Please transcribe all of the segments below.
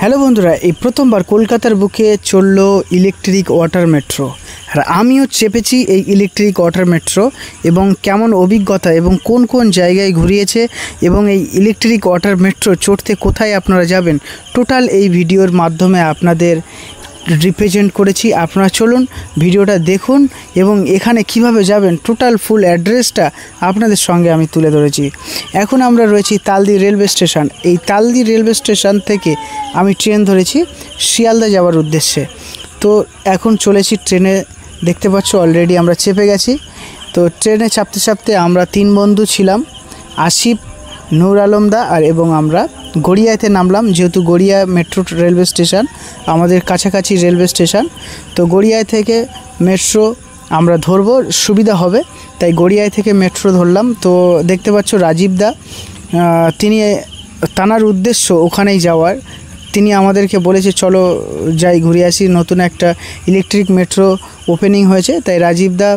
Hello বন্ধুরা, এই প্রথমবার কলকাতার বুকে চললো ইলেকট্রিক ওয়াটার মেট্রো। আর আমিও চেপেছি এই ইলেকট্রিক ওয়াটার মেট্রো এবং কেমন অভিজ্ঞতা এবং কোন কোন জায়গায় ঘুরিয়েছে এবং এই ইলেকট্রিক ওয়াটার মেট্রো চড়তে কোথায় আপনারা যাবেন টোটাল এই ভিডিওর মাধ্যমে আপনাদের রিপ্রেজেন্ট করেছি। আপনারা চলুন ভিডিওটা দেখুন এবং এখানে কিভাবে যাবেন টোটাল ফুল অ্যাড্রেসটা আপনাদের সঙ্গে আমি তুলে ধরেছি। এখন আমরা রয়েছি তালদি রেলওয়ে স্টেশন। এই তালদি রেলওয়ে স্টেশন থেকে আমি ট্রেন ধরেছি শিয়ালদা যাওয়ার উদ্দেশ্যে। তো এখন চলেছি ট্রেনে, দেখতে পাচ্ছ অলরেডি আমরা চেপে গেছি। তো ট্রেনে চাপতে চাপতে আমরা 3 বন্ধু ছিলাম, আসিফ, নূর আলমদা আর এবং আমরা গড়িয়াতে নামলাম। যেহেতু গড়িয়া মেট্রো রেলওয়ে স্টেশন আমাদের কাছাকাছি রেলওয়ে স্টেশন, তো গড়িয়ায় থেকে মেট্রো আমরা ধরবো, সুবিধা হবে, তাই গড়িয়ায় থেকে মেট্রো ধরলাম। তো দেখতে পাচ্ছ রাজীবদা, তিনি তানার উদ্দেশ্য ওখানেই যাওয়ার, তিনি আমাদেরকে বলেছে চলো যাই ঘুরে আসি, নতুন একটা ইলেকট্রিক মেট্রো ওপেনিং হয়েছে, তাই রাজীবদা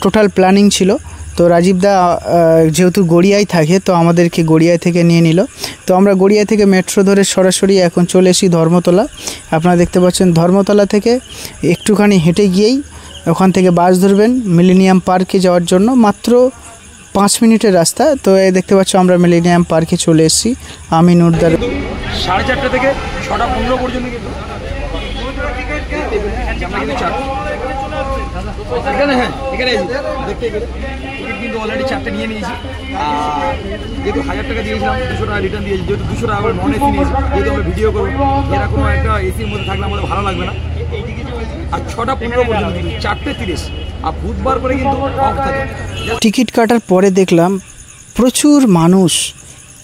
টোটাল প্ল্যানিং ছিল। তো রাজীবদা যেহেতু গড়িয়ায় থাকে তো আমাদেরকে গড়িয়ায় থেকে নিয়ে নিল। তো আমরা গড়িয়া থেকে মেট্রো ধরে সরাসরি এখন চলে এসেছি ধর্মতলা। আপনারা দেখতে পাচ্ছেন ধর্মতলা থেকে একটুখানি হেঁটে গিয়েই ওখান থেকে বাস ধরবেন মিলেনিয়াম পার্কে যাওয়ার জন্য, মাত্র 5 মিনিটের রাস্তা। তো এই দেখতে পাচ্ছ আমরা মিলেনিয়াম পার্কে চলে এসেছি। আমি নূরদার 4:30 থেকে 6:15 পর্যন্ত এখানে দেখতে টিকিট কিন্তু অলরেডি 4টে নিয়ে নিয়েছি। যেহেতু 1000 টাকা দিয়েছিলাম, 200 টাকা রিটার্ন দিয়েছি। যেহেতু 200 টাকা করে নন এসি নিয়েছি, যেহেতু আমরা ভিডিও করবো, এরা কোনো একটা এসির মধ্যে থাকলে আমাদের ভালো লাগবে না। আর 6:15 পর্যন্ত 4:30, আর বুধবার করে কিন্তু অফ থাকে। টিকিট কাটার পরে দেখলাম প্রচুর মানুষ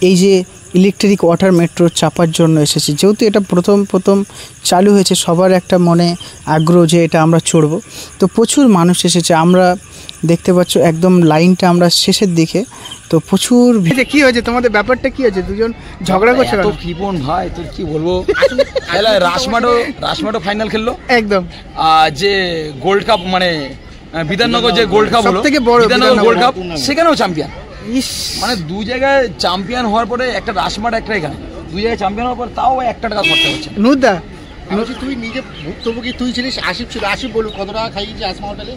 এই যে ইলেকট্রিক ওয়াটার মেট্রো চাপার জন্য এসেছে। যেহেতু এটা প্রথম চালু হয়েছে, সবার একটা মনে আগ্রহ যে এটা আমরা চড়বো, তো প্রচুর মানুষ এসেছে। আমরা দেখতে পাচ্ছ একদম লাইনটা আমরা শেষের দিকে, তো প্রচুর। কি হয়েছে তোমাদের, ব্যাপারটা কি হয়েছে? দুজন ঝগড়া করছে তো কৃপন ভাই, তোর কি বলবো। রাসমাটো ফাইনাল খেললো একদম, যে গোল্ড কাপ মানে বিধাননগর যে গোল্ড কাপ হলো, সবথেকে বড় বিধাননগর গোল্ড কাপ, সেখানেও চ্যাম্পিয়ন। মানে 2 জায়গায় চ্যাম্পিয়ন হওয়ার পরে, একটা রাসমাট একটা এখানে, 2 জায়গায় চ্যাম্পিয়ন হওয়ার পর তাও 1 টাকা খরচা হচ্ছে। নুদা তুই নিজে ভুক্তভোগী, তুই ছিলিস, আসিফ ছিল। আসিফ বলুন কত টাকা খাইয়েছি আসমা হোটেলে,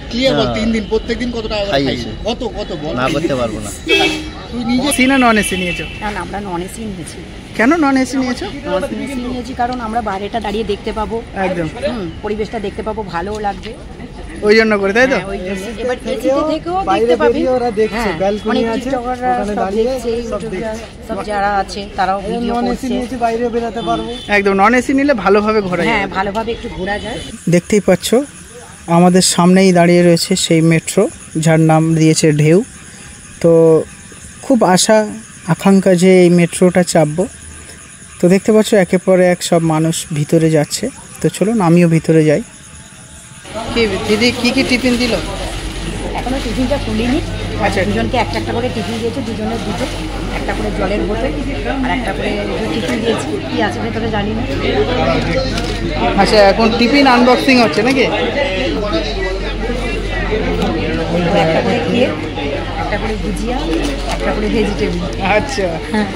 ক্লিয়ার বল। 3 দিন প্রত্যেকদিন কত টাকা খাইয়েছি? কত বল, না করতে পারবো না। তুই নিজে এসি না নন এসি নিয়েছো? না আমরা নন এসি নিয়েছি। কেন নন এসি নিয়েছো? নন এসি নিয়েছি কারণ আমরা বাইরেটা দাঁড়িয়ে দেখতে পাবো, একদম পরিবেশটা দেখতে পাবো, ভালো লাগবে, ওই জন্য করে, তাই তো? এবার এসিতে থেকেও দেখতে পাবে, ওরা দেখছে, ব্যালকনি আছে, ওখানে দাঁড়িয়ে সব যারা আছে তারাও ভিডিও করছে, বাইরে বেরোতে পারবো। একদম নন এসি নিলে ভালোভাবে ঘোরা যায়, হ্যাঁ ভালোভাবে একটু ঘোরা যায়। দেখতেই পাচ্ছ আমাদের সামনেই দাঁড়িয়ে রয়েছে সেই মেট্রো, যার নাম দিয়েছে ঢেউ। তো খুব আশা আকাঙ্ক্ষা যে এই মেট্রোটা চাপবো। তো দেখতে পাচ্ছ একের পরে এক সব মানুষ ভিতরে যাচ্ছে। তো চলুন আমিও ভিতরে যাই। দিদি কি টিফিন দিল? এখনো টিফিনটা খুলিনি। আচ্ছা, দুজনকে একটা করে টিফিন দিয়েছে, দুজনের দুটো, একটা করে জলের বোতল আর একটা করে টিফিন দিয়েছি। কি আছে ভেতরে জানি না। আচ্ছা, এখন টিফিন আনবক্সিং হচ্ছে নাকি? একটা করে কেক, একটা করে ভুজিয়া, একটা করে ভেজিটেবল। আচ্ছা, হ্যাঁ।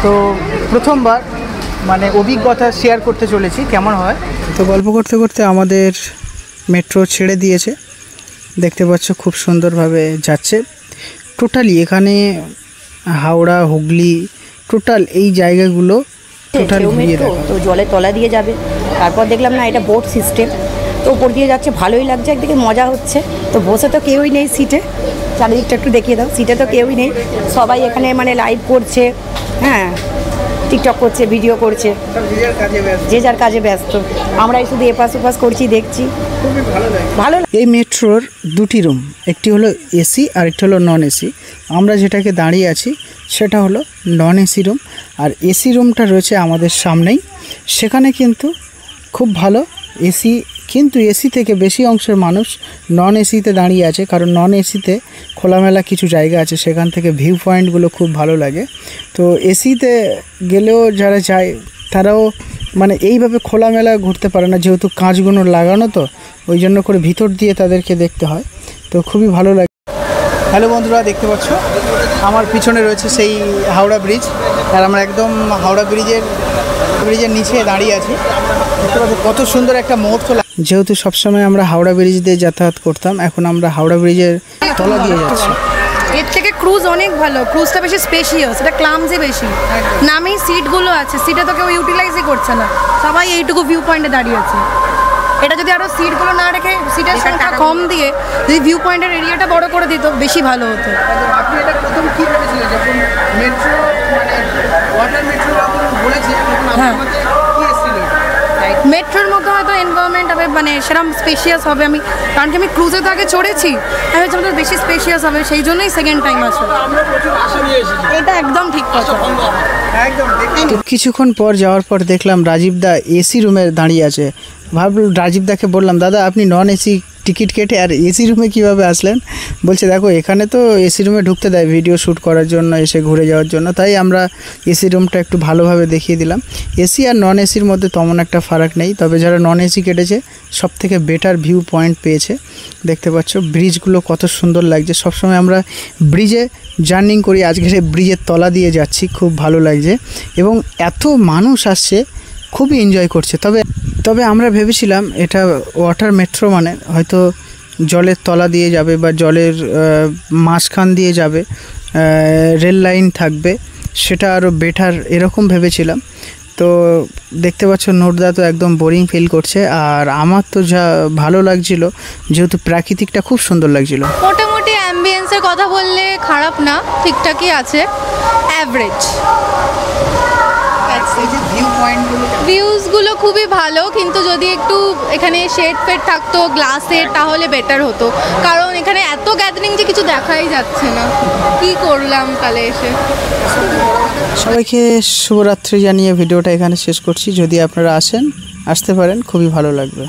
তো প্রথমবার মানে অভিজ্ঞতা শেয়ার করতে চলেছি কেমন হয়। তো গল্প করতে করতে আমাদের মেট্রো ছেড়ে দিয়েছে, দেখতে পাচ্ছ খুব সুন্দরভাবে যাচ্ছে। টোটালি এখানে হাওড়া, হুগলি, টোটাল এই জায়গাগুলো টোটাল ঘুরিয়ে দেখো। তো জলের তলা দিয়ে যাবে, তারপর দেখলাম না এটা বোট সিস্টেম, তো উপর দিয়ে যাচ্ছে, ভালোই লাগছে, একদিকে মজা হচ্ছে। তো বসে তো কেউই নেই সিটে, চারিদিকটা একটু দেখিয়ে দাও, সিটে তো কেউই নেই, সবাই এখানে মানে লাইভ করছে, হ্যাঁ টিকটক করছে, ভিডিও করছে, যে যার কাজে ব্যস্ত। আমরাই শুধু এপাশ ওপাশ করছি, দেখছি, ভালো। এই মেট্রোর 2টি রুম, একটি হলো এসি আর একটি হলো নন এসি। আমরা যেটাকে দাঁড়িয়ে আছি সেটা হলো নন এসি রুম, আর এসি রুমটা রয়েছে আমাদের সামনেই। সেখানে কিন্তু খুব ভালো এসি, কিন্তু এসি থেকে বেশি অংশের মানুষ নন এসিতে দাঁড়িয়ে আছে, কারণ নন এসিতে খোলামেলা কিছু জায়গা আছে, সেখান থেকে ভিউ পয়েন্টগুলো খুব ভালো লাগে। তো এসিতে গেলেও যারা যায় তারাও মানে এইভাবে খোলামেলা ঘুরতে পারে না, যেহেতু কাঁচগুলো লাগানো, তো ওই জন্য করে ভিতর দিয়ে তাদেরকে দেখতে হয়। তো খুবই ভালো লাগে। হ্যালো বন্ধুরা, দেখতে পাচ্ছ আমার পিছনে রয়েছে সেই হাওড়া ব্রিজ, আর আমরা একদম হাওড়া ব্রিজের নিচে দাঁড়িয়ে আছি। দেখতে পাচ্ছ কত সুন্দর একটা মুহূর্ত। যেহেতু সবসময় আমরা হাওড়া ব্রিজ দিয়ে যাতায়াত করতাম, এখন আমরা হাওড়া ব্রিজের তলা দিয়ে যাচ্ছি। এর থেকে ক্রুজ অনেক ভালো, ক্রুজটা বেশি স্পেশিয়াস, এটা ক্লামসি বেশি, নামেই সিটগুলো আছে, সিটে তো কেউ ইউটিলাইজই করছে না, সবাই এইটুকু ভিউ পয়েন্টে দাঁড়িয়ে আছে। এটা যদি আরও সিটগুলো না রেখে সিটের সংখ্যা কম দিয়ে যদি ভিউ পয়েন্টের এরিয়াটা বড় করে দিত বেশি ভালো হতো। আপনি এটা প্রথম কী ভেবেছিলেন যখন মেট্রো ওয়াটার মেট্রো বলেছে? হ্যাঁ, মেট্রোর মতো হয়তো এনভায়রনমেন্ট হবে, মানে সেরকম স্পেশিয়াস হবে। কারণ কি আমি ক্রুজে তো আগে চড়েছি, আমি হচ্ছে আমাদের বেশি স্পেশিয়াস হবে, সেই জন্যই সেকেন্ড টাইম আসে। এটা একদম ঠিক কথা, একদম। কিছুক্ষণ পর যাওয়ার পর দেখলাম রাজীব দা এসি রুমে দাঁড়িয়ে আছে। ভাবলাম, রাজীব দাকে বললাম, দাদা আপনি নন এসি টিকিট কেটে আর এসি রুমে কীভাবে আসলেন? বলছে দেখো এখানে তো এসি রুমে ঢুকতে দেয় ভিডিও শ্যুট করার জন্য, এসে ঘুরে যাওয়ার জন্য, তাই আমরা এসি রুমটা একটু ভালোভাবে দেখিয়ে দিলাম। এসি আর নন এসির মধ্যে তেমন একটা ফারাক নেই, তবে যারা নন এসি কেটেছে সব থেকে বেটার ভিউ পয়েন্ট পেয়েছে। দেখতে পাচ্ছ ব্রিজগুলো কত সুন্দর লাগছে। সবসময় আমরা ব্রিজে জার্নিং করি, আজকে সে ব্রিজের তলা দিয়ে যাচ্ছি, খুব ভালো লাগছে এবং এত মানুষ আসছে, খুবই এনজয় করছে। তবে আমরা ভেবেছিলাম এটা ওয়াটার মেট্রো মানে হয়তো জলের তলা দিয়ে যাবে বা জলের মাঝখান দিয়ে যাবে, রেল লাইন থাকবে, সেটা আরও বেটার এরকম ভেবেছিলাম। তো দেখতে পাচ্ছ নোটদা তো একদম বোরিং ফিল করছে, আর আমার তো যা ভালো লাগছিল যেহেতু প্রাকৃতিকটা খুব সুন্দর লাগছিল। মোটামুটি অ্যাম্বিয়েন্সের কথা বললে খারাপ না, ঠিকঠাকই আছে, অ্যাভারেজ। ভিউজগুলো খুবই ভালো, কিন্তু যদি একটু এখানে শেড ফেড থাকতো গ্লাসের তাহলে বেটার হতো, কারণ এখানে এত গ্যাদারিং যে কিছু দেখাই যাচ্ছে না। কি করলাম তাহলে এসে। সবাইকে শুভরাত্রি জানিয়ে ভিডিওটা এখানে শেষ করছি। যদি আপনারা আসতে পারেন খুবই ভালো লাগবে।